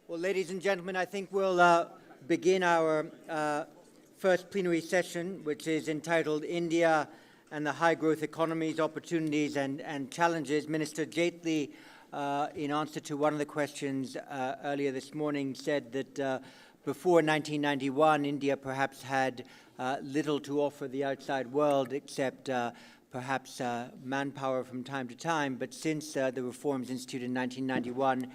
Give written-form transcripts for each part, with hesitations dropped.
Well, ladies and gentlemen, I think we'll begin our first plenary session, which is entitled India and the High Growth Economies, Opportunities and Challenges. Minister Jaitley, in answer to one of the questions earlier this morning, said that before 1991, India perhaps had little to offer the outside world except perhaps manpower from time to time. But since the reforms instituted in 1991,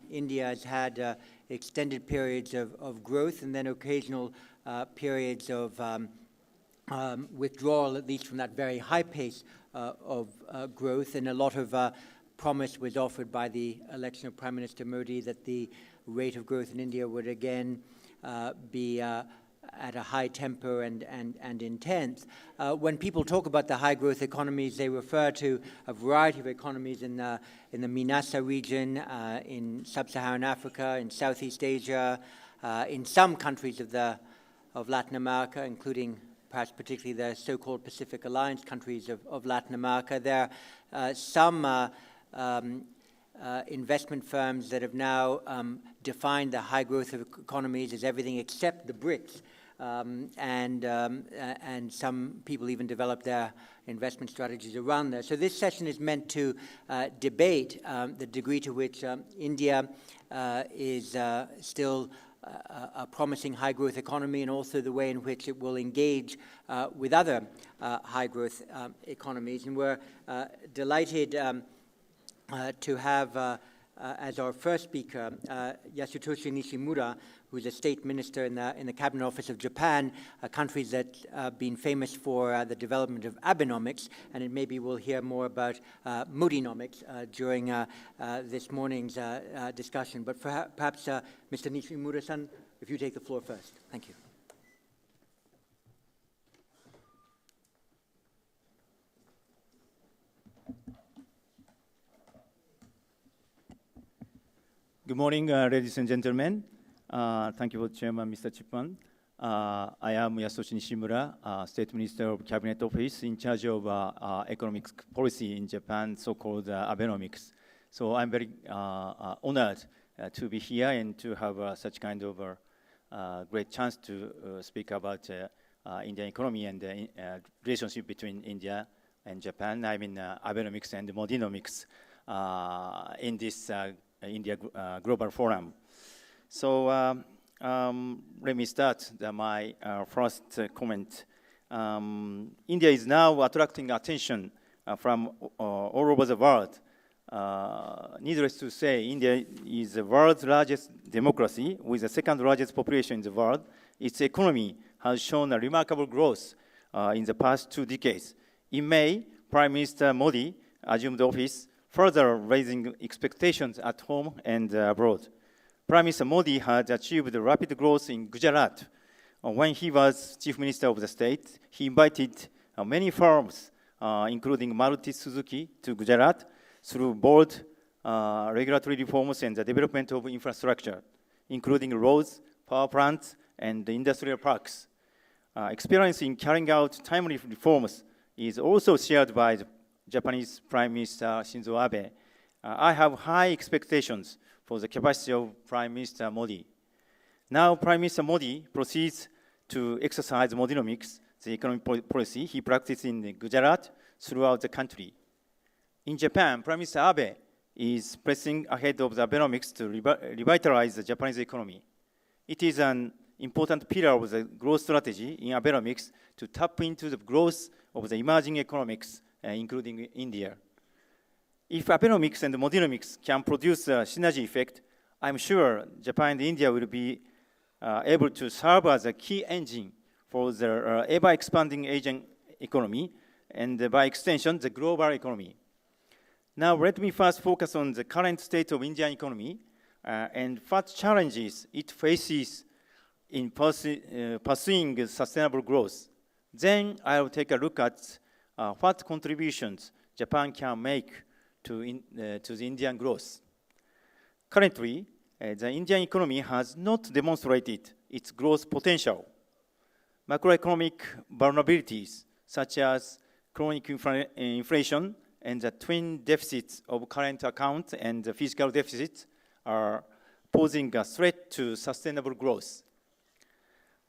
India has had extended periods of growth and then occasional periods of withdrawal, at least from that very high pace of growth. And a lot of promise was offered by the election of Prime Minister Modi that the rate of growth in India would again be at a high tempo and intense. When people talk about the high growth economies, they refer to a variety of economies in the Minasa region, in sub-Saharan Africa, in Southeast Asia, in some countries of Latin America, including perhaps particularly the so-called Pacific Alliance countries of Latin America. There are some investment firms that have now defined the high growth of economies as everything except the BRICS. And some people even develop their investment strategies around there. So this session is meant to debate the degree to which India is still a promising high-growth economy, and also the way in which it will engage with other high-growth economies. And we're delighted to have as our first speaker Yasutoshi Nishimura, who's a state minister in the Cabinet Office of Japan, a country that's been famous for the development of Abenomics, and maybe we'll hear more about Modinomics during this morning's discussion. But perhaps, Mr. Nishimura-san, if you take the floor first. Thank you. Good morning, ladies and gentlemen. Thank you, Chairman, Mr. Chipman. I am Yasutoshi Nishimura, State Minister of Cabinet Office in charge of economic policy in Japan, so-called Abenomics. So I'm very honored to be here and to have such kind of great chance to speak about Indian economy and the relationship between India and Japan. I mean, Abenomics and Modinomics in this India Global Forum. So let me start my first comment. India is now attracting attention from all over the world. Needless to say, India is the world's largest democracy with the second largest population in the world. Its economy has shown a remarkable growth in the past 2 decades. In May, Prime Minister Modi assumed office, further raising expectations at home and abroad. Prime Minister Modi had achieved rapid growth in Gujarat. When he was Chief Minister of the state, he invited many firms, including Maruti Suzuki, to Gujarat through bold regulatory reforms and the development of infrastructure, including roads, power plants, and industrial parks. Experience in carrying out timely reforms is also shared by the Japanese Prime Minister Shinzo Abe. I have high expectations for the capacity of Prime Minister Modi. Now, Prime Minister Modi proceeds to exercise Modinomics, the economic policy he practiced in Gujarat throughout the country. In Japan, Prime Minister Abe is pressing ahead of the Abenomics to revitalize the Japanese economy. It is an important pillar of the growth strategy in Abenomics to tap into the growth of the emerging economics, including India. If Abenomics and Modinomics can produce a synergy effect, I'm sure Japan and India will be able to serve as a key engine for the ever-expanding Asian economy and, by extension, the global economy. Now, let me first focus on the current state of Indian economy and what challenges it faces in pursuing sustainable growth. Then I'll take a look at what contributions Japan can make to the Indian growth. Currently, the Indian economy has not demonstrated its growth potential. Macroeconomic vulnerabilities, such as chronic inflation and the twin deficits of current account and the fiscal deficit, are posing a threat to sustainable growth.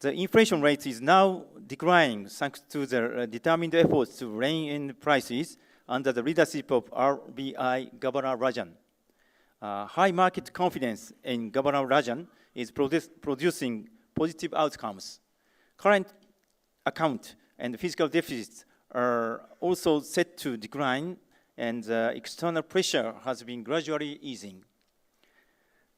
The inflation rate is now declining thanks to the determined efforts to rein in prices under the leadership of RBI Governor Rajan. High market confidence in Governor Rajan is producing positive outcomes. Current account and fiscal deficits are also set to decline, and external pressure has been gradually easing.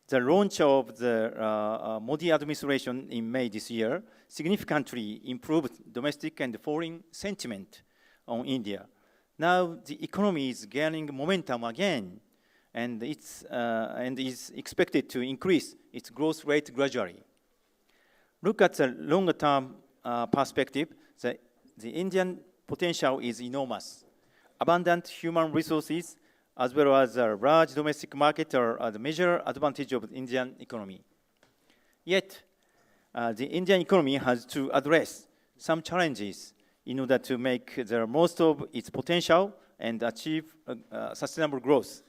The launch of the Modi administration in May this year significantly improved domestic and foreign sentiment on India. Now the economy is gaining momentum again, and is expected to increase its growth rate gradually. Look at the longer-term perspective. The Indian potential is enormous. Abundant human resources, as well as a large domestic market, are the major advantage of the Indian economy. Yet, the Indian economy has to address some challenges in order to make the most of its potential and achieve sustainable growth.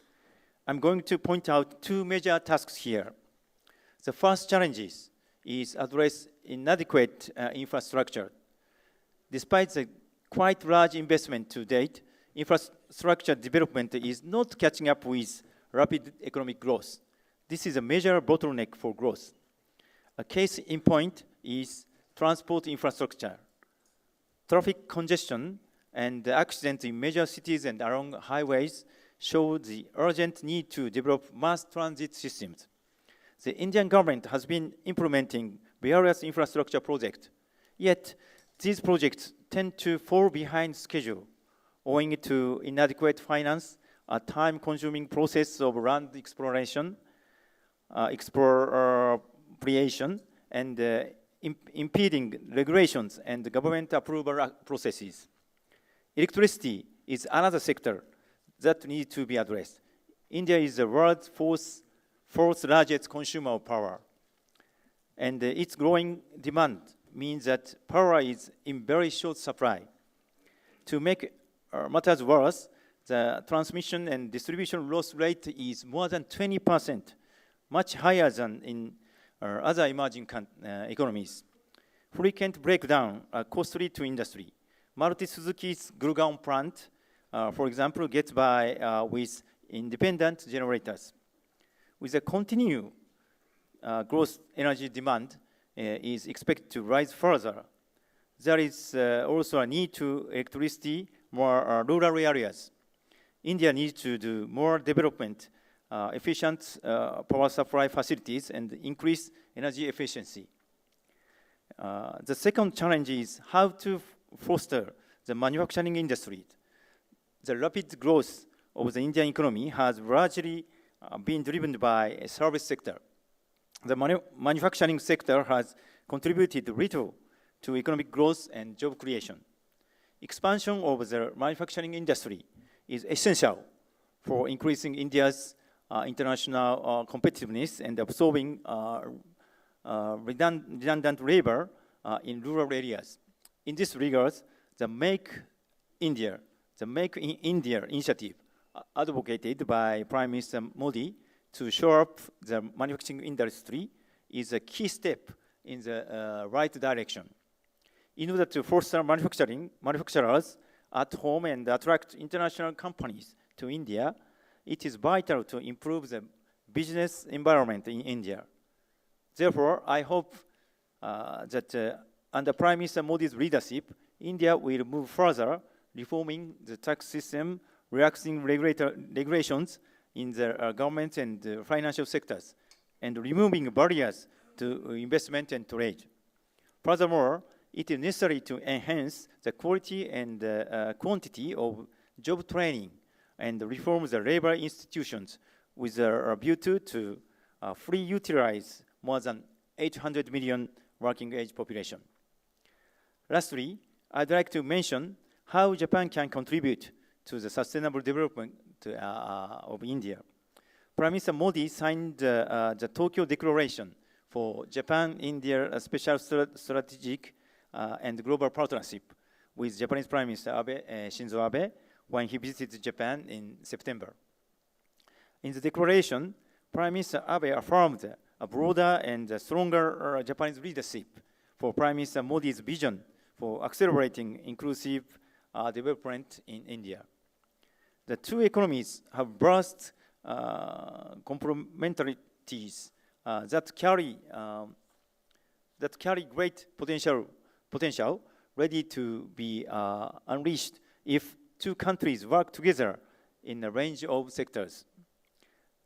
I'm going to point out two major tasks here. The first challenge is address inadequate infrastructure. Despite the quite large investment to date, infrastructure development is not catching up with rapid economic growth. This is a major bottleneck for growth. A case in point is transport infrastructure. Traffic congestion and accidents in major cities and along highways show the urgent need to develop mass transit systems. The Indian government has been implementing various infrastructure projects, yet these projects tend to fall behind schedule, owing to inadequate finance, a time-consuming process of land exploration, expropriation, and impeding regulations and government approval processes. Electricity is another sector that needs to be addressed. India is the world's fourth largest consumer of power, and its growing demand means that power is in very short supply. To make matters worse, the transmission and distribution loss rate is more than 20%, much higher than in other emerging economies. Frequent breakdown are costly to industry. Maruti Suzuki's Gurgaon plant, for example, gets by with independent generators. With a continued growth, energy demand is expected to rise further. There is also a need to electricity more rural areas. India needs to do more development, efficient power supply facilities, and increase energy efficiency. The second challenge is how to foster the manufacturing industry. The rapid growth of the Indian economy has largely been driven by a service sector. The manufacturing sector has contributed little to economic growth and job creation. Expansion of the manufacturing industry is essential for increasing India's international competitiveness and absorbing redundant labor in rural areas. In this regard, the Make in India initiative advocated by Prime Minister Modi to shore up the manufacturing industry is a key step in the right direction. In order to foster manufacturers at home and attract international companies to India, it is vital to improve the business environment in India. Therefore, I hope that under Prime Minister Modi's leadership, India will move further, reforming the tax system, relaxing regulations in the government and financial sectors, and removing barriers to investment and trade. Furthermore, it is necessary to enhance the quality and quantity of job training and reform the labor institutions with a view to fully utilize more than 800 million working-age population. Lastly, I'd like to mention how Japan can contribute to the sustainable development of India. Prime Minister Modi signed the Tokyo Declaration for Japan-India Special Strategic and Global Partnership with Japanese Prime Minister Shinzo Abe when he visited Japan in September. In the declaration, Prime Minister Abe affirmed a broader and stronger Japanese leadership for Prime Minister Modi's vision for accelerating inclusive development in India. The two economies have vast complementarities that carry great potential ready to be unleashed if two countries work together in a range of sectors.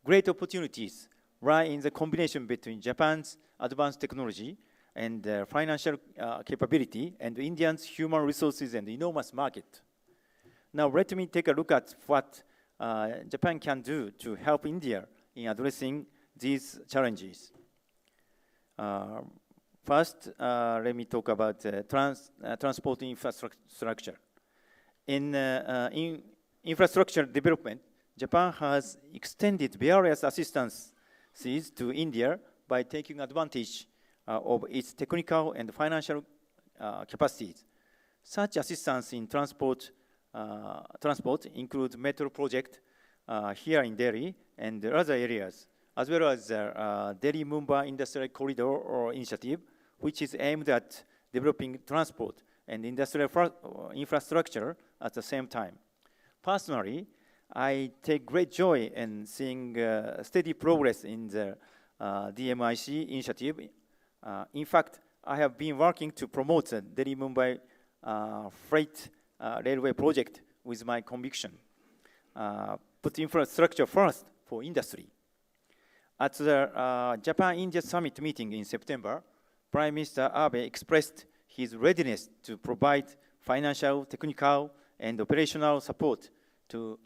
Great opportunities lie in the combination between Japan's advanced technology and financial capability and India's human resources and enormous market. Now let me take a look at what Japan can do to help India in addressing these challenges. First, let me talk about transport infrastructure. In infrastructure development, Japan has extended various assistances to India by taking advantage of its technical and financial capacities. Such assistance in transport includes metro project here in Delhi and other areas, as well as the Delhi-Mumbai Industrial Corridor or initiative, which is aimed at developing transport and industrial infrastructure at the same time. Personally, I take great joy in seeing steady progress in the DMIC initiative. In fact, I have been working to promote the Delhi-Mumbai freight railway project with my conviction. Put infrastructure first for industry. At the Japan-India Summit meeting in September, Prime Minister Abe expressed his readiness to provide financial, technical, and operational support to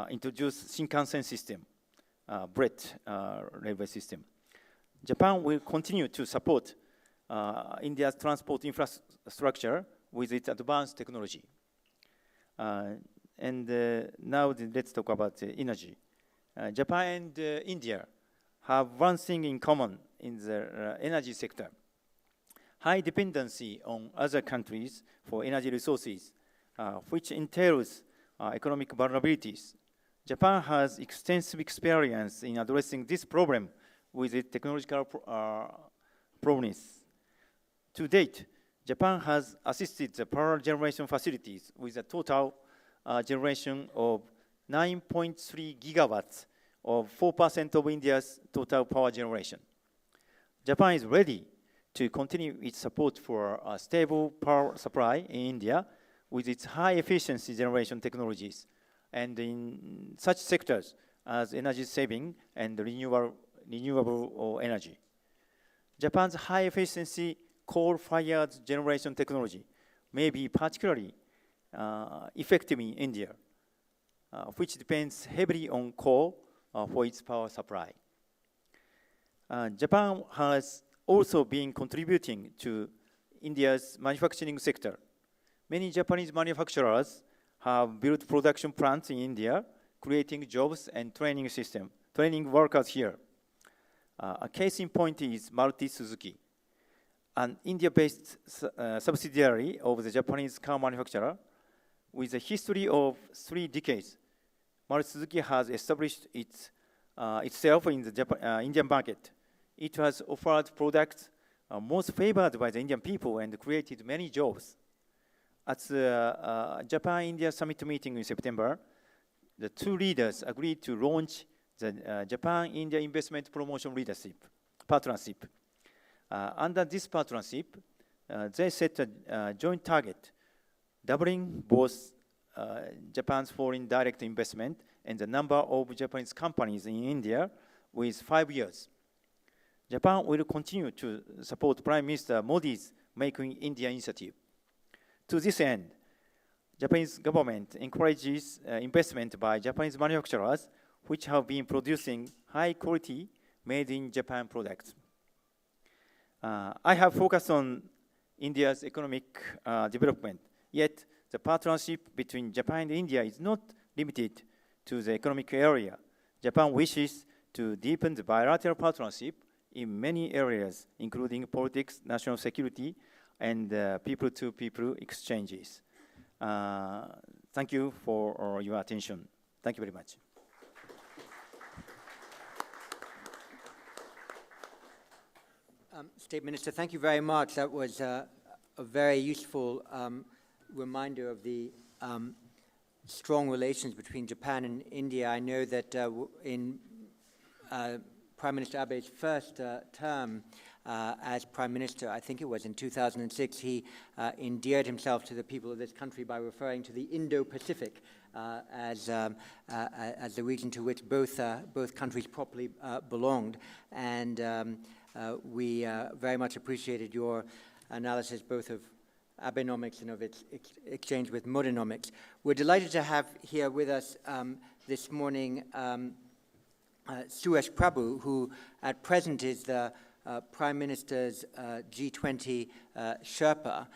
introduce Shinkansen system, bread railway system. Japan will continue to support India's transport infrastructure with its advanced technology. Now let's talk about energy. Japan and India have one thing in common in the energy sector: high dependency on other countries for energy resources, which entails economic vulnerabilities. Japan has extensive experience in addressing this problem with its technological prowess. To date, Japan has assisted the power generation facilities with a total generation of 9.3 gigawatts, of 4% of India's total power generation. Japan is ready to continue its support for a stable power supply in India with its high efficiency generation technologies and in such sectors as energy saving and renewable energy. Japan's high efficiency coal-fired generation technology may be particularly effective in India, which depends heavily on coal for its power supply. Japan has also been contributing to India's manufacturing sector. Many Japanese manufacturers have built production plants in India, creating jobs and training workers here. A case in point is Maruti Suzuki, an India-based subsidiary of the Japanese car manufacturer. With a history of 3 decades, Maruti Suzuki has established itself in the Indian market. It has offered products most favored by the Indian people and created many jobs. At the Japan-India Summit meeting in September, the two leaders agreed to launch the Japan-India Investment Promotion Partnership. Under this partnership, they set a joint target, doubling both Japan's foreign direct investment and the number of Japanese companies in India with 5 years. Japan will continue to support Prime Minister Modi's Make in India initiative. To this end, Japanese government encourages investment by Japanese manufacturers which have been producing high-quality, made-in-Japan products. I have focused on India's economic development, yet the partnership between Japan and India is not limited to the economic area. Japan wishes to deepen the bilateral partnership in many areas, including politics, national security, and people-to-people exchanges. Thank you for your attention. Thank you very much. State Minister, thank you very much. That was a very useful reminder of the strong relations between Japan and India. I know that in Prime Minister Abe's first term as Prime Minister, I think it was in 2006, he endeared himself to the people of this country by referring to the Indo-Pacific as the region to which both countries properly belonged. And we very much appreciated your analysis both of Abenomics and of its exchange with Modenomics. We're delighted to have here with us this morning Suresh Prabhu, who at present is the Prime Minister's G20 Sherpa.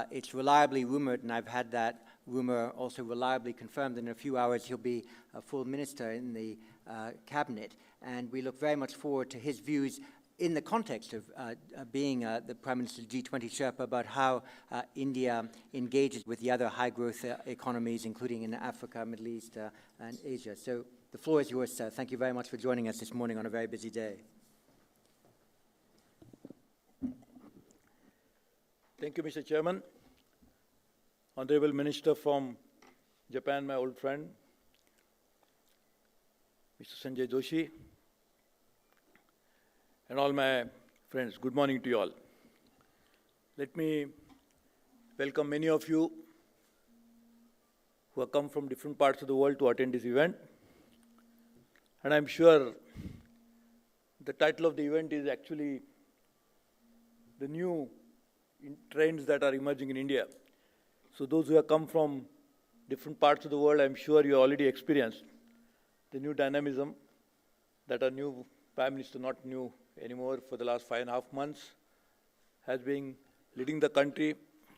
It's reliably rumored, and I've had that rumor also reliably confirmed, in a few hours he'll be a full minister in the cabinet. And we look very much forward to his views in the context of being the Prime Minister's G20 Sherpa about how India engages with the other high-growth economies, including in Africa, Middle East, and Asia. So the floor is yours, sir. Thank you very much for joining us this morning on a very busy day. Thank you, Mr. Chairman. Honorable Minister from Japan, my old friend, Mr. Sanjay Joshi, and all my friends, good morning to you all. Let me welcome many of you who have come from different parts of the world to attend this event. And I'm sure the title of the event is actually the new trends that are emerging in India. So those who have come from different parts of the world, I'm sure you already experienced the new dynamism that our new Prime Minister, not new anymore, for the last 5.5 months, has been leading the country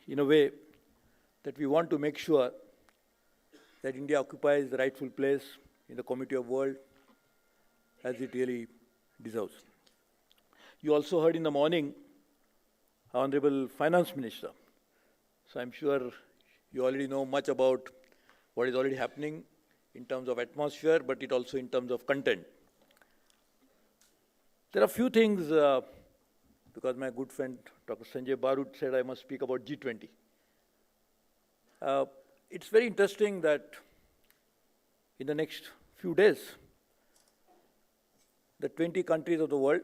in a way that we want to make sure that India occupies the rightful place in the Committee of World as it really deserves. You also heard in the morning our Honorable Finance Minister. So I'm sure you already know much about what is already happening in terms of atmosphere, but it also in terms of content. There are a few things, because my good friend Dr. Sanjay Barut said I must speak about G20. It's very interesting that in the next few days, the 20 countries of the world,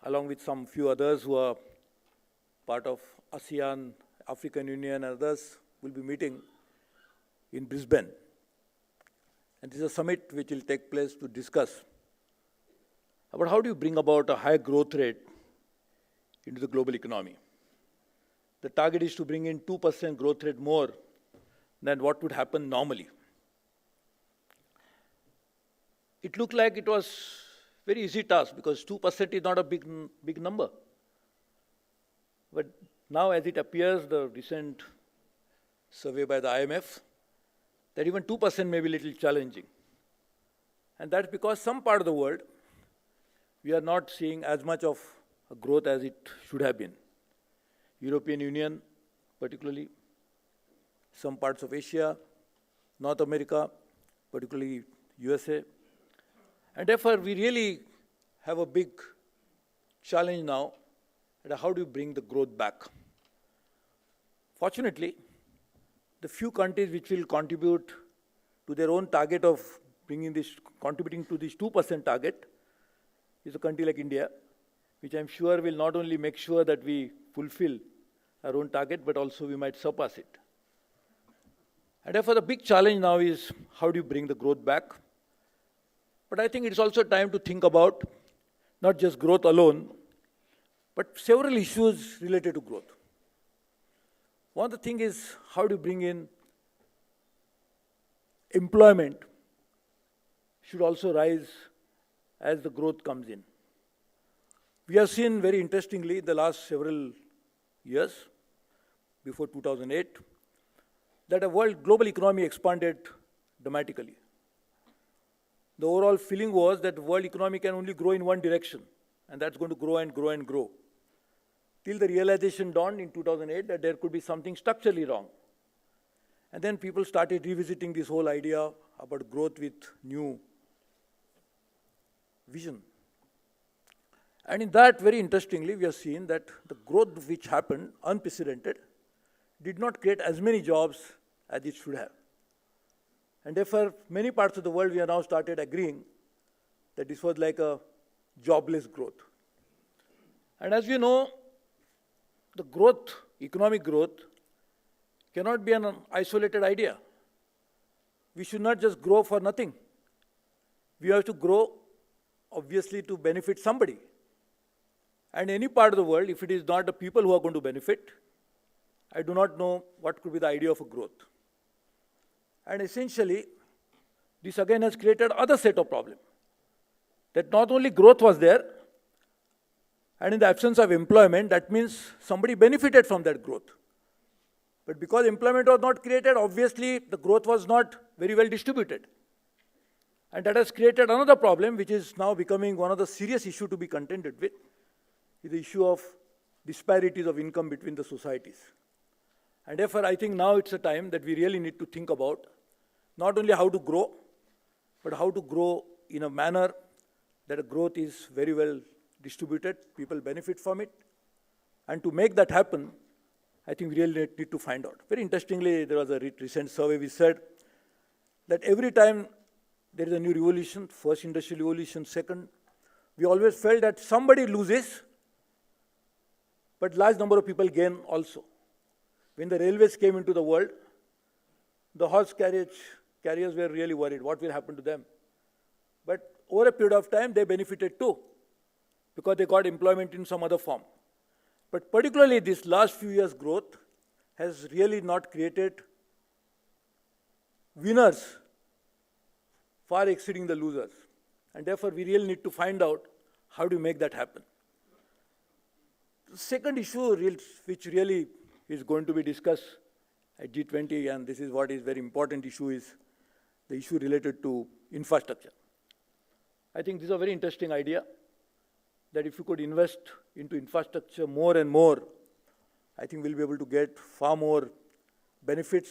along with some few others who are part of ASEAN, African Union, and others, will be meeting in Brisbane. And this is a summit which will take place to discuss about how do you bring about a high growth rate into the global economy. The target is to bring in 2% growth rate more than what would happen normally. It looked like it was a very easy task because 2% is not a big number. But now as it appears, the recent survey by the IMF, that even 2% may be a little challenging. And that's because some part of the world, we are not seeing as much of a growth as it should have been. European Union, particularly, some parts of Asia, North America, particularly USA. And therefore, we really have a big challenge now, and how do you bring the growth back? Fortunately, the few countries which will contribute to their own target of contributing to this 2% target is a country like India, which I'm sure will not only make sure that we fulfill our own target, but also we might surpass it. And therefore, the big challenge now is how do you bring the growth back? But I think it's also time to think about not just growth alone, but several issues related to growth. One of the things is how do you bring in employment should also rise as the growth comes in. We have seen very interestingly in the last several years, before 2008, that the global economy expanded dramatically. The overall feeling was that the world economy can only grow in one direction, and that's going to grow and grow and grow. Till the realization dawned in 2008 that there could be something structurally wrong. And then people started revisiting this whole idea about growth with new vision. And in that, very interestingly, we have seen that the growth which happened, unprecedented, did not create as many jobs as it should have. And therefore, many parts of the world, we have now started agreeing that this was like a jobless growth. And as we know, the growth, economic growth, cannot be an isolated idea. We should not just grow for nothing. We have to grow, obviously, to benefit somebody. And any part of the world, if it is not the people who are going to benefit, I do not know what could be the idea of a growth. And essentially, this again has created other set of problems. That not only growth was there, and in the absence of employment, that means somebody benefited from that growth. But because employment was not created, obviously the growth was not very well distributed. And that has created another problem, which is now becoming one of the serious issues to be contended with, is the issue of disparities of income between the societies. And therefore, I think now it's a time that we really need to think about not only how to grow, but how to grow in a manner that a growth is very well distributed, people benefit from it. And to make that happen, I think we really need to find out. Very interestingly, there was a recent survey which said that every time there is a new revolution, first industrial revolution, second, we always felt that somebody loses, but large number of people gain also. When the railways came into the world, the horse carriers were really worried, what will happen to them? But over a period of time, they benefited too, because they got employment in some other form. But particularly this last few years' growth has really not created winners far exceeding the losers. And therefore, we really need to find out how to make that happen. The second issue which really is going to be discussed at G20, and this is what is very important issue, is the issue related to infrastructure. I think this is a very interesting idea, that if you could invest into infrastructure more and more, I think we'll be able to get far more benefits,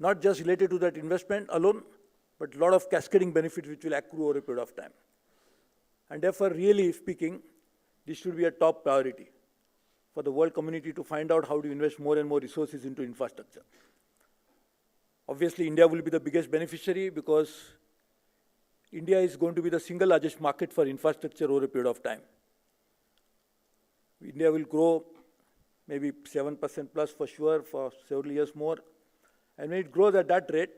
not just related to that investment alone, but a lot of cascading benefits which will accrue over a period of time. And therefore, really speaking, this should be a top priority for the world community to find out how to invest more and more resources into infrastructure. Obviously, India will be the biggest beneficiary because India is going to be the single largest market for infrastructure over a period of time. India will grow maybe 7% plus for sure for several years more. And when it grows at that rate,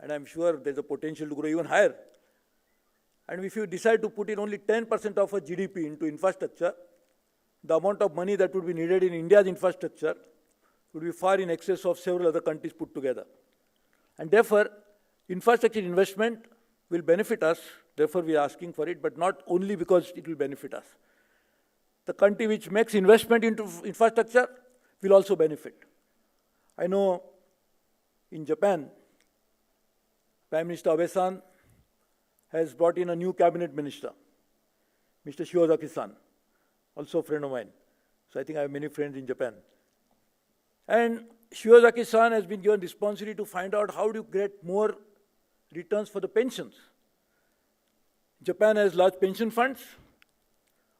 and I'm sure there's a potential to grow even higher, and if you decide to put in only 10% of a GDP into infrastructure, the amount of money that would be needed in India's infrastructure would be far in excess of several other countries put together. And therefore, infrastructure investment will benefit us, therefore we are asking for it, but not only because it will benefit us. The country which makes investment into infrastructure will also benefit. I know in Japan, Prime Minister Abe-san has brought in a new cabinet minister, Mr. Shiozaki-san, also a friend of mine. So I think I have many friends in Japan. And Shiozaki-san has been given responsibility to find out how to get more returns for the pensions. Japan has large pension funds.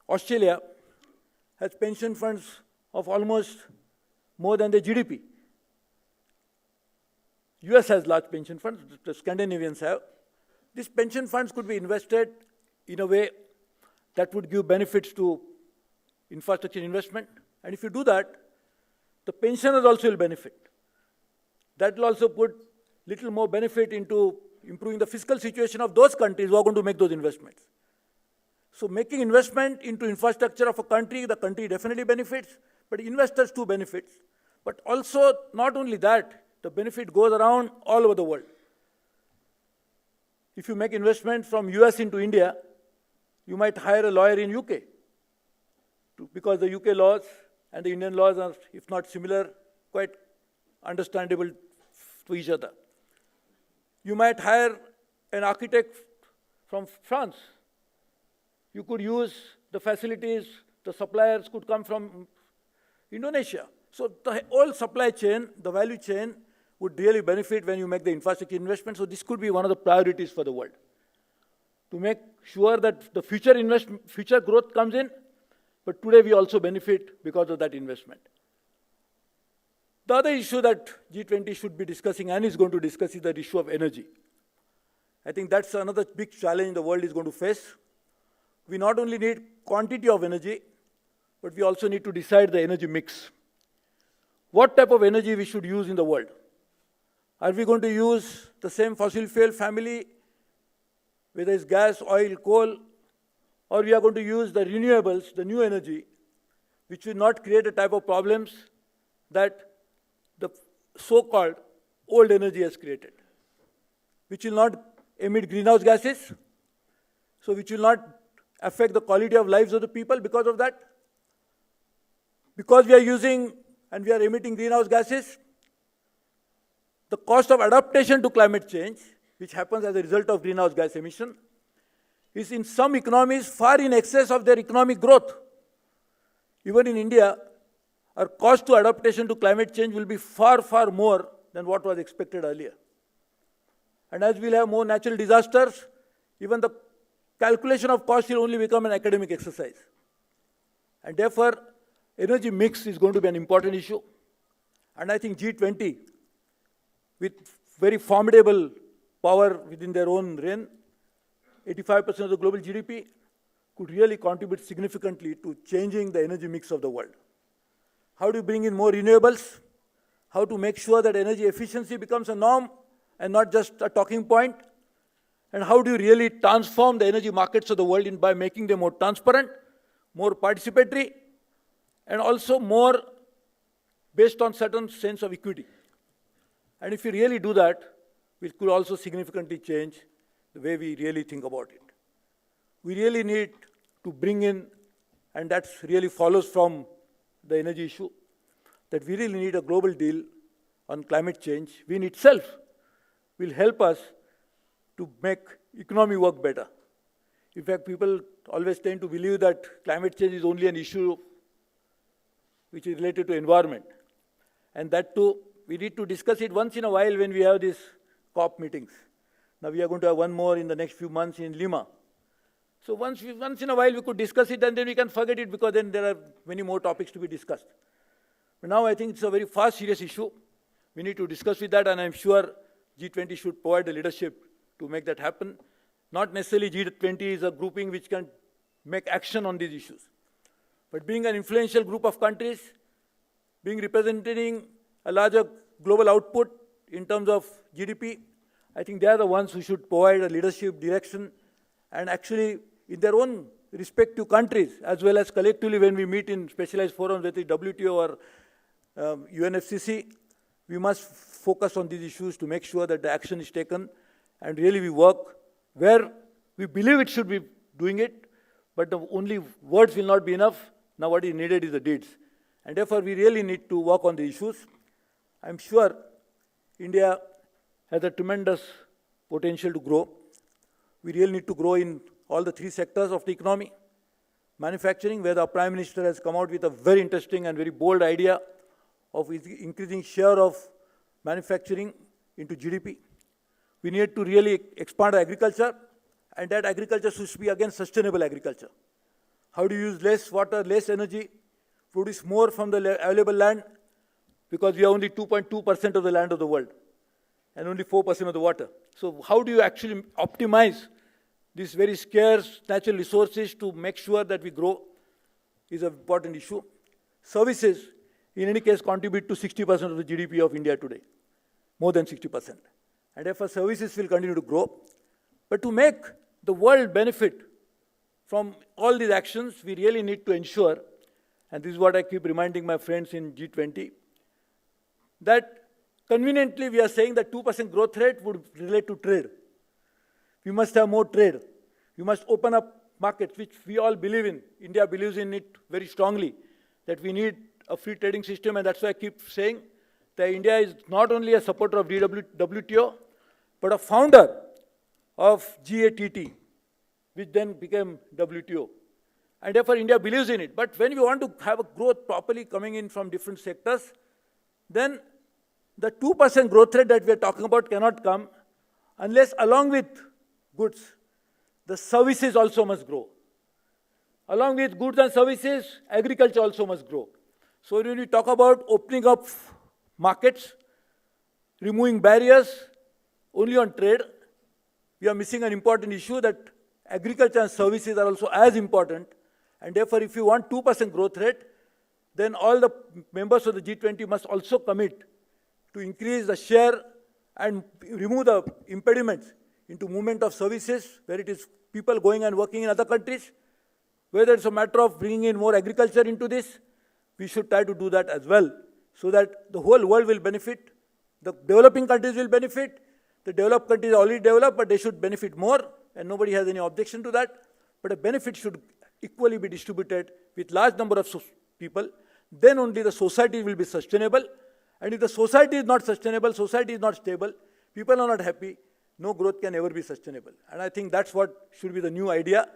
Australia has pension funds of almost more than the GDP. US has large pension funds, the Scandinavians have. These pension funds could be invested in a way that would give benefits to infrastructure investment. And if you do that, the pensioners also will benefit. That will also put little more benefit into improving the fiscal situation of those countries who are going to make those investments. So making investment into infrastructure of a country, the country definitely benefits, but investors too benefits. But also, not only that, the benefit goes around all over the world. If you make investment from US into India, you might hire a lawyer in UK, because the UK laws and the Indian laws are, if not similar, quite understandable to each other. You might hire an architect from France. You could use the facilities, the suppliers could come from Indonesia. So the whole supply chain, the value chain, would really benefit when you make the infrastructure investment. So this could be one of the priorities for the world. To make sure that the future growth comes in, but today we also benefit because of that investment. The other issue that G20 should be discussing and is going to discuss is the issue of energy. I think that's another big challenge the world is going to face. We not only need quantity of energy, but we also need to decide the energy mix. What type of energy we should use in the world? Are we going to use the same fossil fuel family, whether it's gas, oil, coal, or we are going to use the renewables, the new energy, which will not create a type of problems that the so-called old energy has created, which will not emit greenhouse gases, so which will not affect the quality of lives of the people because of that. Because we are using and we are emitting greenhouse gases, the cost of adaptation to climate change, which happens as a result of greenhouse gas emission, is in some economies far in excess of their economic growth. Even in India, our cost to adaptation to climate change will be far, far more than what was expected earlier. And as we'll have more natural disasters, even the calculation of cost will only become an academic exercise. And therefore, energy mix is going to be an important issue. And I think G20, with very formidable power within their own reign, 85% of the global GDP, could really contribute significantly to changing the energy mix of the world. How do you bring in more renewables? How to make sure that energy efficiency becomes a norm and not just a talking point? And how do you really transform the energy markets of the world by making them more transparent, more participatory, and also more based on certain sense of equity? And if we really do that, we could also significantly change the way we really think about it. We really need to bring in, and that really follows from the energy issue, that we really need a global deal on climate change. We in itself will help us to make economy work better. In fact, people always tend to believe that climate change is only an issue which is related to environment. And that too, we need to discuss it once in a while when we have these COP meetings. Now we are going to have one more in the next few months in Lima. So once in a while we could discuss it, and then we can forget it because then there are many more topics to be discussed. But now I think it's a very far serious issue. We need to discuss with that, and I'm sure G20 should provide the leadership to make that happen. Not necessarily G20 is a grouping which can make action on these issues. But being an influential group of countries, being representing a larger global output in terms of GDP, I think they are the ones who should provide a leadership direction, and actually in their own respective countries, as well as collectively when we meet in specialized forums, whether it's WTO or UNFCCC, we must focus on these issues to make sure that the action is taken, and really we work where we believe it should be doing it, but the only words will not be enough. Now what is needed is the deeds. And therefore we really need to work on the issues. I'm sure India has a tremendous potential to grow. We really need to grow in all the three sectors of the economy. Manufacturing, where the Prime Minister has come out with a very interesting and very bold idea of increasing share of manufacturing into GDP. We need to really expand agriculture, and that agriculture should be again sustainable agriculture. How do you use less water, less energy, produce more from the available land, because we are only 2.2% of the land of the world and only 4% of the water. So how do you actually optimize these very scarce natural resources to make sure that we grow is an important issue. Services, in any case, contribute to 60% of the GDP of India today, more than 60%. And therefore, services will continue to grow. But to make the world benefit from all these actions, we really need to ensure, and this is what I keep reminding my friends in G20, that conveniently we are saying that 2% growth rate would relate to trade. We must have more trade. We must open up markets, which we all believe in. India believes in it very strongly, that we need a free trading system, and that's why I keep saying that India is not only a supporter of WTO, but a founder of GATT, which then became WTO. And therefore, India believes in it. But when we want to have a growth properly coming in from different sectors, then the 2% growth rate that we are talking about cannot come unless, along with goods, the services also must grow. Along with goods and services, agriculture also must grow. So when we talk about opening up markets, removing barriers only on trade, we are missing an important issue that agriculture and services are also as important. And therefore, if you want 2% growth rate, then all the members of the G20 must also commit to increase the share and remove the impediments into movement of services, where it is people going and working in other countries. Whether it's a matter of bringing in more agriculture into this, we should try to do that as well, so that the whole world will benefit. The developing countries will benefit. The developed countries are already developed, but they should benefit more, and nobody has any objection to that. But the benefit should equally be distributed with large number of people. Then only the society will be sustainable. And if the society is not sustainable, society is not stable, people are not happy, no growth can ever be sustainable. And I think that's what should be the new idea.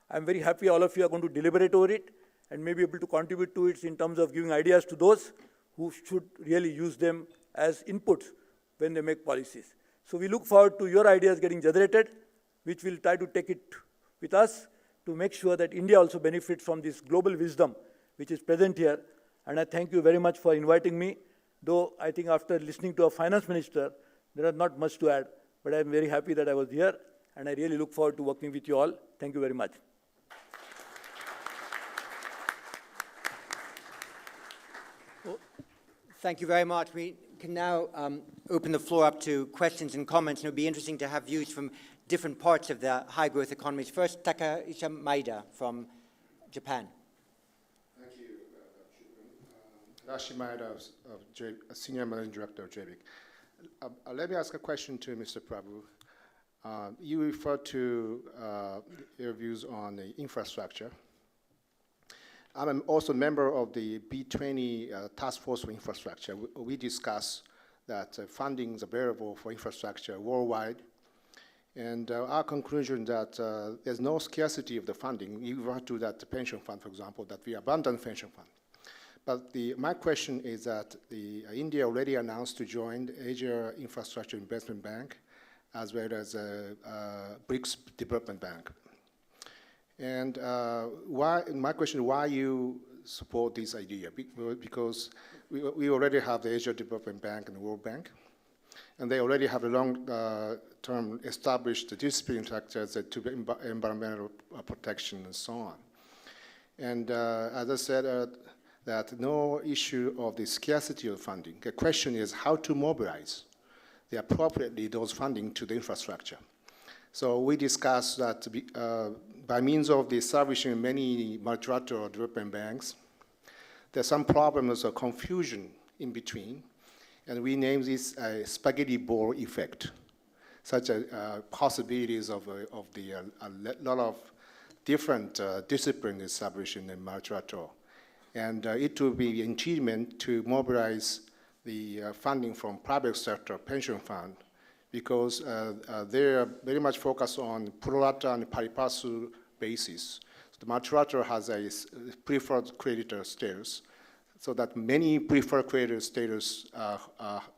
I'm very happy all of you are going to deliberate over it and may be able to contribute to it in terms of giving ideas to those who should really use them as inputs when they make policies. So we look forward to your ideas getting generated, which we'll try to take it with us to make sure that India also benefits from this global wisdom which is present here. And I thank you very much for inviting me, though I think after listening to a finance minister, there is not much to add, but I'm very happy that I was here, and I really look forward to working with you all. Thank you very much. Thank you very much. We can now open the floor up to questions and comments, and it would be interesting to have views from different parts of the high-growth economies. First, Takahisa Maeda from Japan. Thank you, Dr. Maeda, Senior Managing Director of JBIC. Let me ask a question to Mr. Prabhu. You referred to your views on the infrastructure. I'm also a member of the B20 Task Force for Infrastructure. We discuss that funding is available for infrastructure worldwide. And our conclusion that there's no scarcity of the funding. You refer to that pension fund, for example, that we abandoned pension fund. But my question is that India already announced to join the Asia Infrastructure Investment Bank, as well as BRICS Development Bank. And my question is why you support this idea? Because we already have the Asia Development Bank and the World Bank, and they already have a long-term established discipline structures to environmental protection and so on. And as I said, that no issue of the scarcity of funding. The question is how to mobilize appropriately those funding to the infrastructure. So we discussed that by means of the establishing many multilateral development banks, there's some problems of confusion in between, and we name this a spaghetti ball effect, such as possibilities of a lot of different disciplines established in the multilateral. And it will be an achievement to mobilize the funding from private sector pension fund, because they're very much focused on pro rata and pari passu basis. So the multilateral has a preferred creditor status, so that many preferred creditor status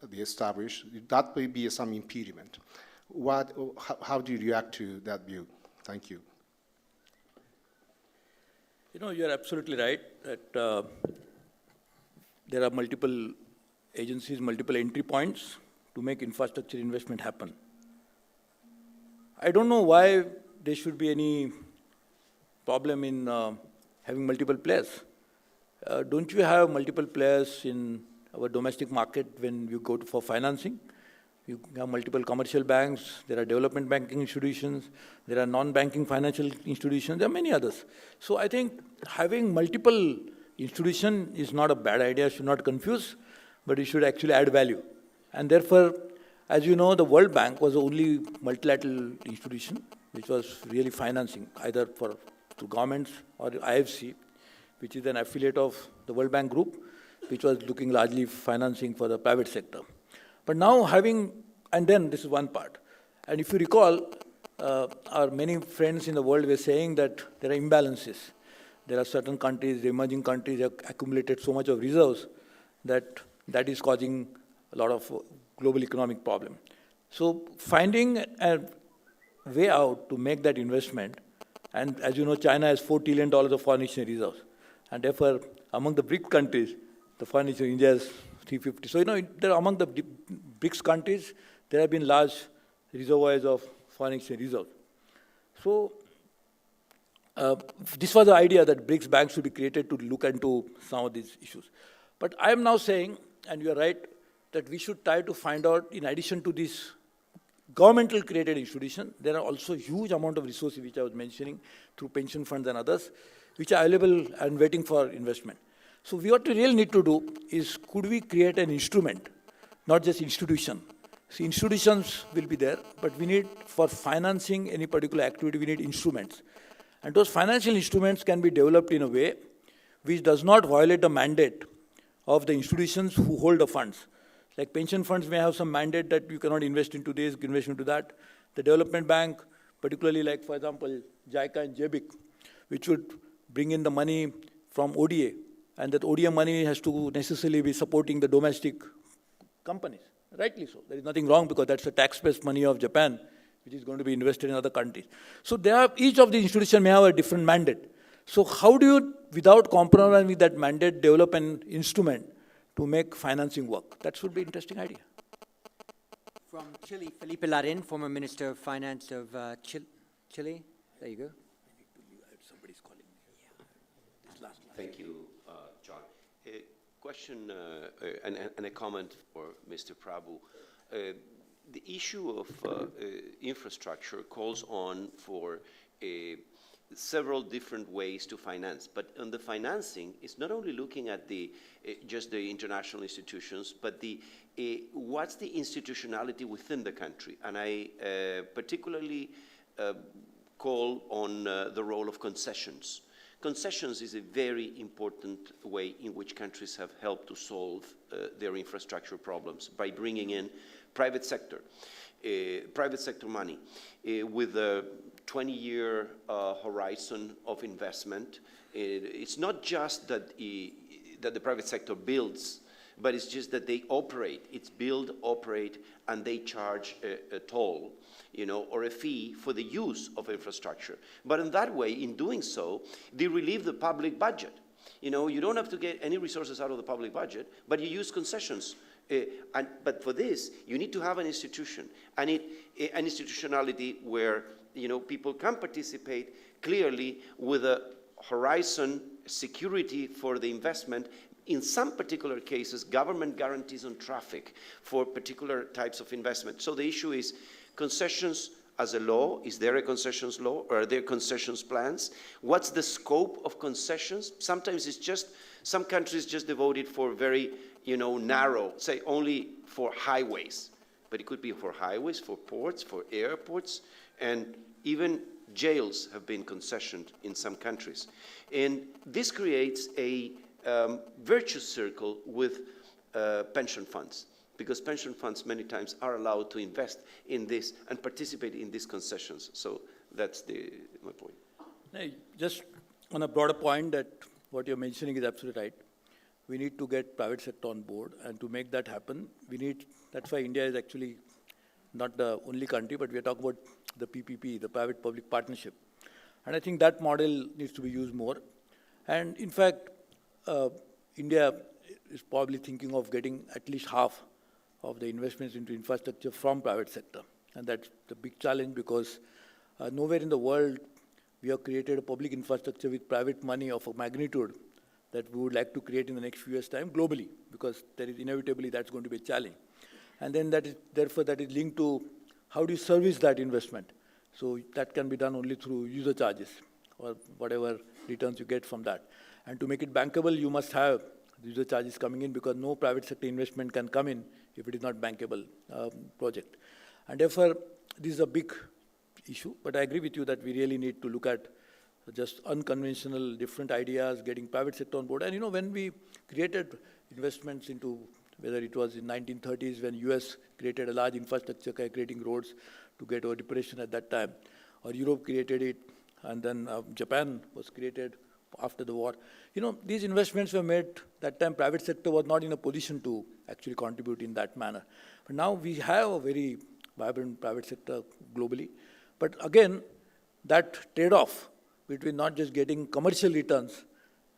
be established. That will be some impediment. How do you react to that view? Thank you. You know, you're absolutely right that there are multiple agencies, multiple entry points to make infrastructure investment happen. I don't know why there should be any problem in having multiple players. Don't you have multiple players in our domestic market when you go for financing? You have multiple commercial banks, there are development banking institutions, there are non-banking financial institutions, there are many others. So I think having multiple institutions is not a bad idea, should not confuse, but it should actually add value. And therefore, as you know, the World Bank was the only multilateral institution which was really financing, either through governments or IFC, which is an affiliate of the World Bank Group, which was looking largely financing for the private sector. But now and then this is one part. And if you recall, our many friends in the world were saying that there are imbalances. There are certain countries, the emerging countries have accumulated so much of reserves that is causing a lot of global economic problem. So finding a way out to make that investment And as you know, China has $4 trillion of foreign exchange reserves. And therefore, among the BRICS countries, the foreign exchange, India has 350. So, there among the BRICS countries, there have been large reservoirs of foreign exchange reserves. So, this was the idea that BRICS banks should be created to look into some of these issues. But I am now saying, and you are right, that we should try to find out, in addition to this governmental created institution, there are also huge amount of resources which I was mentioning through pension funds and others, which are available and waiting for investment. So what we really need to do is, could we create an instrument, not just institution? See, institutions will be there, but we need, for financing any particular activity, we need instruments. And those financial instruments can be developed in a way which does not violate the mandate of the institutions who hold the funds. Like pension funds may have some mandate that you cannot invest into this, invest into that. The development bank, particularly like, for example, JICA and JBIC, which would bring in the money from ODA, and that ODA money has to necessarily be supporting the domestic companies. Rightly so. There is nothing wrong, because that's the tax-based money of Japan, which is going to be invested in other countries. So each of these institutions may have a different mandate. So how do you, without compromising with that mandate, develop an instrument to make financing work? That should be an interesting idea. From Chile, Felipe Larin, former Minister of Finance of Chile. There you go. Somebody's calling me. This last line. Thank you, John. A question and a comment for Mr. Prabhu. The issue of infrastructure calls on for several different ways to finance, but on the financing, it's not only looking at just the international institutions, but what's the institutionality within the country. And I particularly call on the role of concessions. Concessions is a very important way in which countries have helped to solve their infrastructure problems by bringing in private sector money with a 20-year horizon of investment. It's not just that the private sector builds, but it's just that they operate. It's build, operate, and they charge a toll, or a fee for the use of infrastructure. But in that way, in doing so, they relieve the public budget. You don't have to get any resources out of the public budget, but you use concessions. But for this, you need to have an institution, and an institutionality where people can participate clearly with a horizon, security for the investment. In some particular cases, government guarantees on traffic for particular types of investment. So the issue is concessions as a law. Is there a concessions law, or are there concessions plans? What's the scope of concessions? Sometimes it's just, some countries just devote it for very, narrow, say only for highways. But it could be for highways, for ports, for airports, and even jails have been concessioned in some countries. And this creates a virtuous circle with pension funds, because pension funds many times are allowed to invest in this and participate in these concessions. So that's my point. Just on a broader point, that what you're mentioning is absolutely right. We need to get private sector on board, and to make that happen, that's why India is actually not the only country, but we are talking about the PPP, the private-public partnership. And I think that model needs to be used more. And in fact, India is probably thinking of getting at least half of the investments into infrastructure from private sector. And that's the big challenge, because nowhere in the world we have created a public infrastructure with private money of a magnitude that we would like to create in the next few years' time globally, because there is inevitably that's going to be a challenge. And then therefore that is linked to how do you service that investment. So that can be done only through user charges or whatever returns you get from that. And to make it bankable, you must have user charges coming in, because no private sector investment can come in if it is not bankable project. And therefore, this is a big issue, but I agree with you that we really need to look at just unconventional, different ideas, getting private sector on board. And when we created investments into, whether it was in 1930s when US created a large infrastructure, creating roads to get over depression at that time, or Europe created it, and then Japan was created after the war. These investments were made, that time private sector was not in a position to actually contribute in that manner. But now we have a very vibrant private sector globally. But again, that trade-off between not just getting commercial returns,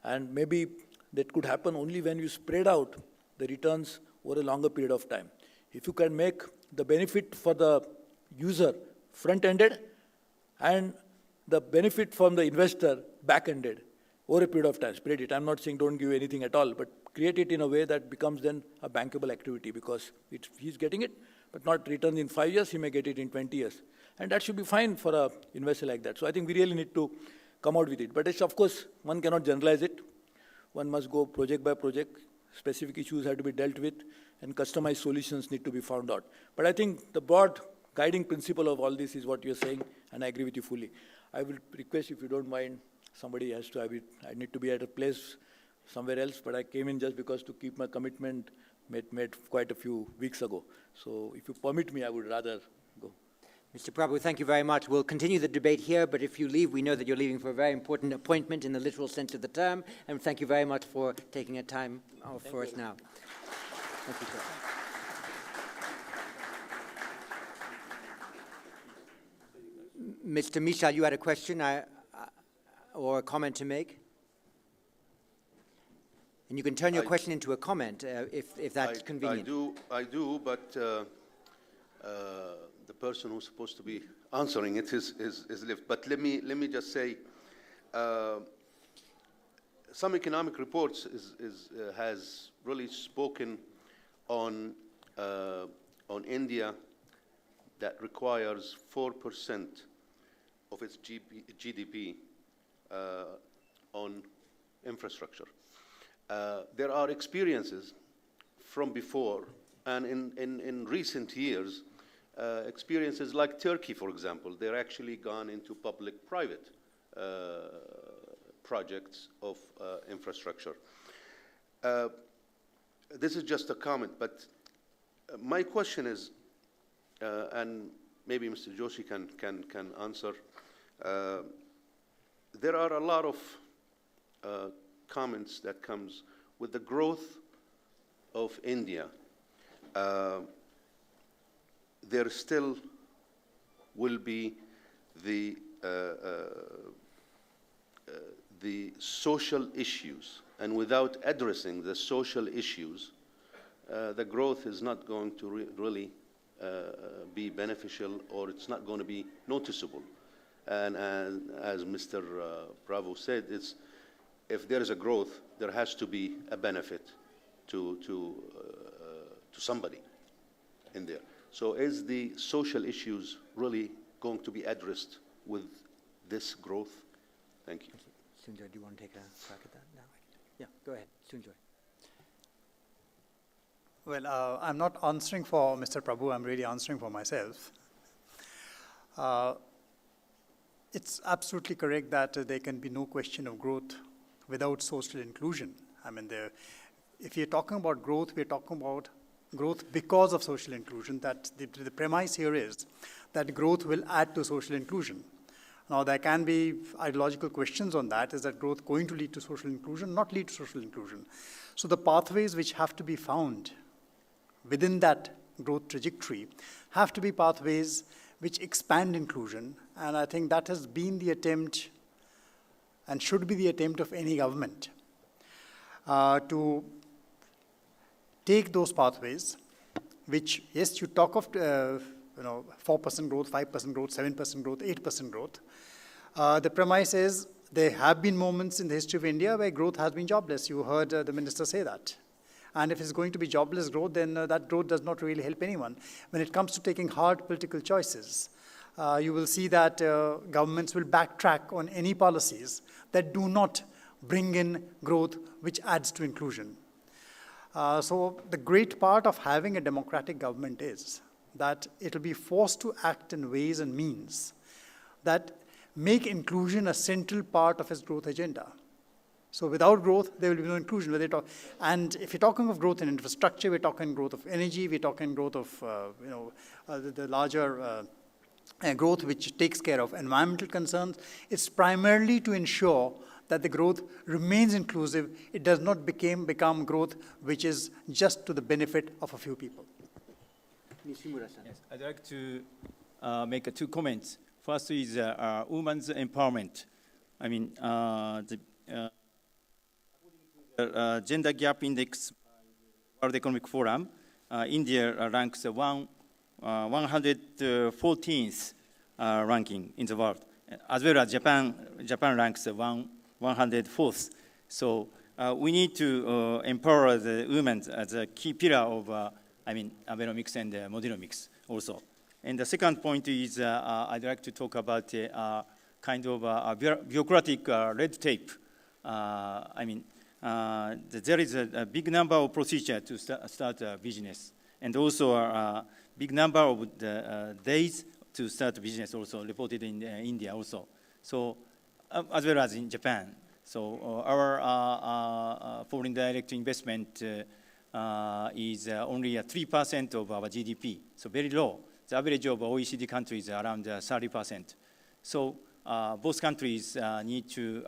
and maybe that could happen only when you spread out the returns over a longer period of time. If you can make the benefit for the user front-ended and the benefit from the investor back-ended over a period of time, spread it. I'm not saying don't give anything at all, but create it in a way that becomes then a bankable activity, because he's getting it, but not returned in 5 years, he may get it in 20 years. And that should be fine for an investor like that. So I think we really need to come out with it. But it's, of course, one cannot generalize it. One must go project by project. Specific issues have to be dealt with, and customized solutions need to be found out. But I think the broad guiding principle of all this is what you're saying, and I agree with you fully. I will request, if you don't mind, somebody has to have it. I need to be at a place somewhere else, but I came in just because to keep my commitment made quite a few weeks ago. So if you permit me, I would rather go. Mr. Prabhu, thank you very much. We'll continue the debate here, but if you leave, we know that you're leaving for a very important appointment in the literal sense of the term, and thank you very much for taking a time off for us now. Thank you, sir. Mr. Michal, you had a question or a comment to make? And you can turn your question into a comment if that's convenient. I do, but the person who's supposed to be answering it is left. But let me just say, some economic reports has really spoken on India that requires 4% of its GDP on infrastructure. There are experiences from before, and in recent years, experiences like Turkey, for example, they're actually gone into public-private projects of infrastructure. This is just a comment, but my question is, and maybe Mr. Joshi can answer, there are a lot of comments that comes with the growth of India. There still will be the social issues, and without addressing the social issues, the growth is not going to really be beneficial, or it's not going to be noticeable. And as Mr. Bravo said, if there is a growth, there has to be a benefit to somebody in there. So is the social issues really going to be addressed with this growth? Thank you. Sunjoy, do you want to take a crack at that now? Yeah, go ahead, Sunjoy. Well, I'm not answering for Mr. Prabhu, I'm really answering for myself. It's absolutely correct that there can be no question of growth without social inclusion. I mean, if you're talking about growth, we're talking about growth because of social inclusion. That the premise here is that growth will add to social inclusion. Now, there can be ideological questions on that. Is that growth going to lead to social inclusion? Not lead to social inclusion. So the pathways which have to be found within that growth trajectory have to be pathways which expand inclusion. And I think that has been the attempt and should be the attempt of any government to take those pathways, which, yes, you talk of 4% growth, 5% growth, 7% growth, 8% growth. The premise is there have been moments in the history of India where growth has been jobless. You heard the minister say that. And if it's going to be jobless growth, then that growth does not really help anyone. When it comes to taking hard political choices, you will see that governments will backtrack on any policies that do not bring in growth which adds to inclusion. So the great part of having a democratic government is that it will be forced to act in ways and means that make inclusion a central part of its growth agenda. So without growth, there will be no inclusion. And if you're talking of growth in infrastructure, we're talking growth of energy, we're talking growth of the larger growth which takes care of environmental concerns. It's primarily to ensure that the growth remains inclusive. It does not become growth which is just to the benefit of a few people. Yes, I'd like to make two comments. First is women's empowerment. I mean, the gender gap index, World Economic Forum, India ranks 114th ranking in the world, as well as Japan ranks 104th. So we need to empower the women as a key pillar of, Abenomics and Modenomics also. And the second point is I'd like to talk about kind of bureaucratic red tape. There is a big number of procedures to start a business, and also a big number of the days to start a business also reported in India also. So as well as in Japan. So our foreign direct investment is only 3% of our GDP, so very low. The average of OECD countries is around 30%. So both countries need to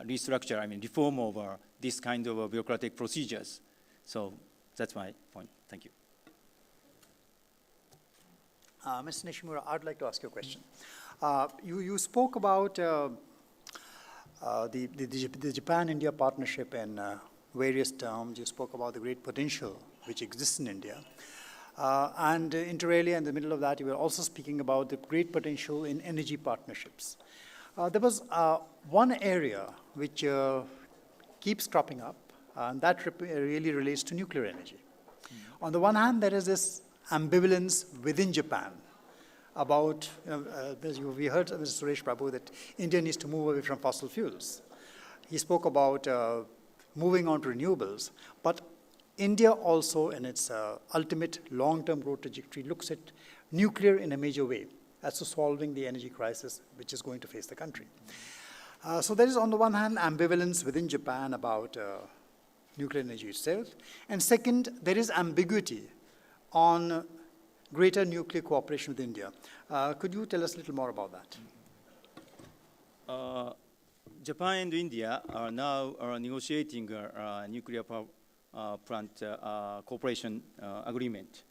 restructure, reform over this kind of bureaucratic procedures. So that's my point. Thank you. Mr. Nishimura, I'd like to ask you a question. You spoke about the Japan-India partnership in various terms. You spoke about the great potential which exists in India. And inter alia, in the middle of that, you were also speaking about the great potential in energy partnerships. There was one area which keeps cropping up, and that really relates to nuclear energy. On the one hand, there is this ambivalence within Japan about, we heard Mr. Suresh Prabhu that India needs to move away from fossil fuels. He spoke about moving on to renewables, but India also, in its ultimate long-term growth trajectory, looks at nuclear in a major way as to solving the energy crisis which is going to face the country. So there is, on the one hand, ambivalence within Japan about nuclear energy itself. And second, there is ambiguity on greater nuclear cooperation with India. Could you tell us a little more about that? Japan and India are now negotiating a nuclear power plant cooperation agreement.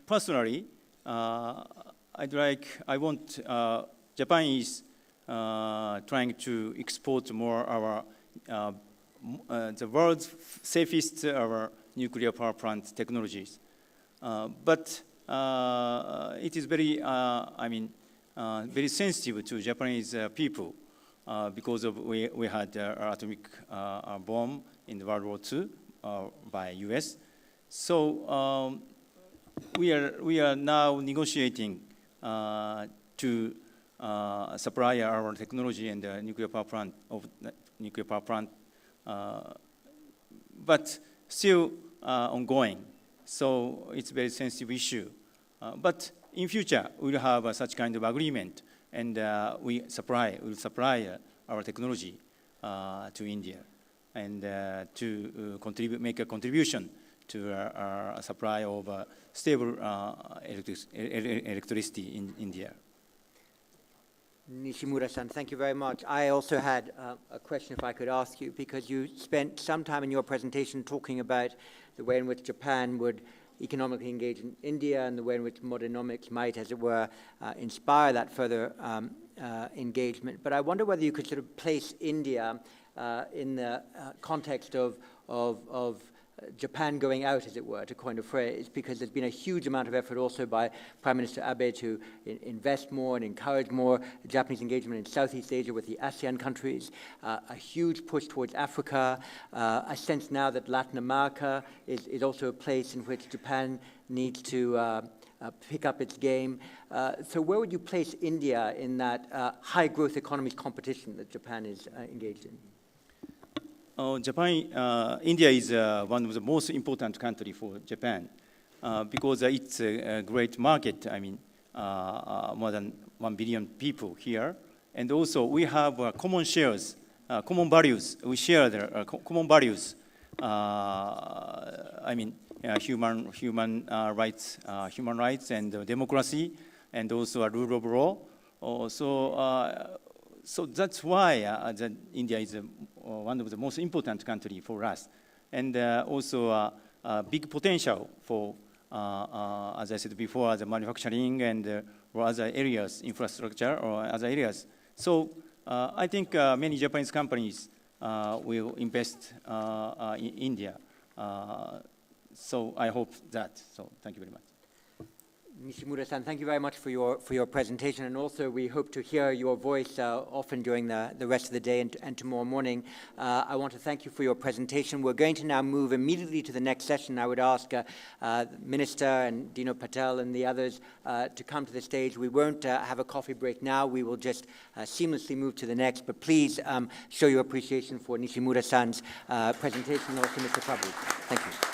Personally, Japan is trying to export more our the world's safest nuclear power plant technologies, but it is very very sensitive to Japanese people. Because of we had atomic bomb in World War II by U.S. So we are now negotiating to supply our technology and nuclear power plant, but still ongoing. So it's a very sensitive issue. But in future, we'll have such kind of agreement. And we'll supply our technology to India, and to make a contribution to our supply of stable electricity in India. Nishimura-san, thank you very much. I also had a question, if I could ask you, because you spent some time in your presentation talking about the way in which Japan would economically engage in India and the way in which Modenomics might, as it were, inspire that further engagement. But I wonder whether you could sort of place India in the context of Japan going out, as it were, to coin a phrase, because there's been a huge amount of effort also by Prime Minister Abe to invest more and encourage more Japanese engagement in Southeast Asia with the ASEAN countries, a huge push towards Africa, a sense now that Latin America is also a place in which Japan needs to pick up its game. So where would you place India in that high-growth economies competition that Japan is engaged in? India is one of the most important country for Japan because it's a great market. More than 1 billion people here, and also we have common shares, common values. We share the common values. Human rights, and democracy, and also a rule of law. So that's why India is one of the most important country for us, and also a big potential for, as I said before, the manufacturing and or other areas, infrastructure or other areas. So I think many Japanese companies will invest in India. So I hope that. So thank you very much. Nishimura-san, thank you very much for your presentation, and also we hope to hear your voice often during the rest of the day and tomorrow morning. I want to thank you for your presentation. We're going to now move immediately to the next session. I would ask Minister and Dino Patel and the others to come to the stage. We won't have a coffee break now. We will just seamlessly move to the next, but please show your appreciation for Nishimura-san's presentation, and also Mr. Prabhu. Thank you.